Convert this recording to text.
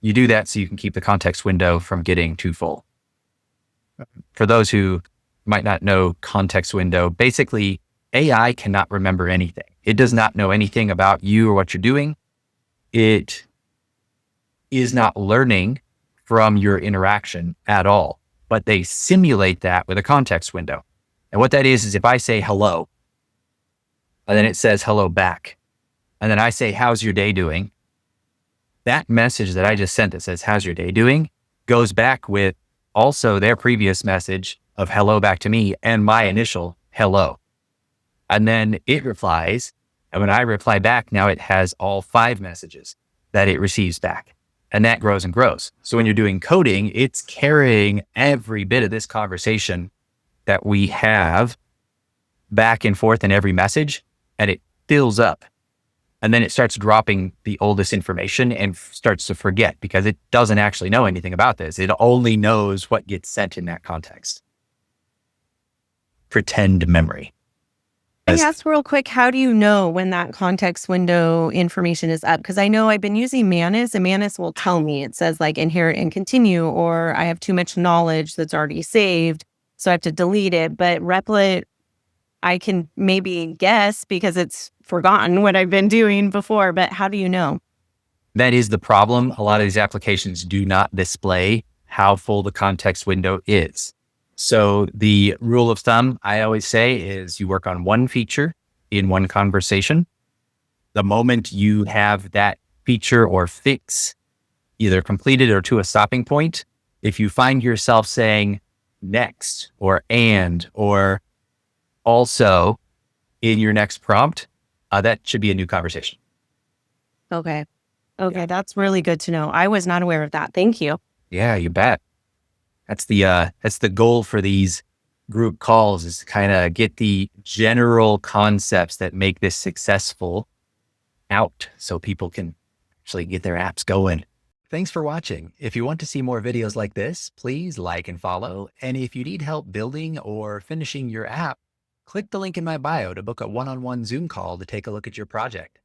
You do that so you can keep the context window from getting too full. For those who might not know context window, basically AI cannot remember anything. It does not know anything about you or what you're doing. It is not learning from your interaction at all, but they simulate that with a context window. And what that is if I say hello, and then it says hello back, and then I say, how's your day doing? That message that I just sent that says, how's your day doing, goes back with also their previous message of hello back to me and my initial hello. And then it replies. And when I reply back, now it has all 5 messages that it receives back. And that grows and grows. So when you're doing coding, it's carrying every bit of this conversation that we have back and forth in every message, and it fills up. And then it starts dropping the oldest information and starts to forget because it doesn't actually know anything about this. It only knows what gets sent in that context. Pretend memory. I ask real quick, how do you know when that context window information is up? Because I know I've been using Manus, and Manus will tell me, it says like inherit and continue, or I have too much knowledge that's already saved, so I have to delete it. But Replit, I can maybe guess because it's forgotten what I've been doing before, but how do you know? That is the problem. A lot of these applications do not display how full the context window is. So the rule of thumb I always say is you work on one feature in one conversation. The moment you have that feature or fix either completed or to a stopping point, if you find yourself saying next or and or also in your next prompt, that should be a new conversation. Okay. Okay. That's really good to know. I was not aware of that. Thank you. Yeah, you bet. That's the goal for these group calls, is to kind of get the general concepts that make this successful out so people can actually get their apps going. Thanks for watching. If you want to see more videos like this, please like and follow. And if you need help building or finishing your app, click the link in my bio to book a one-on-one Zoom call to take a look at your project.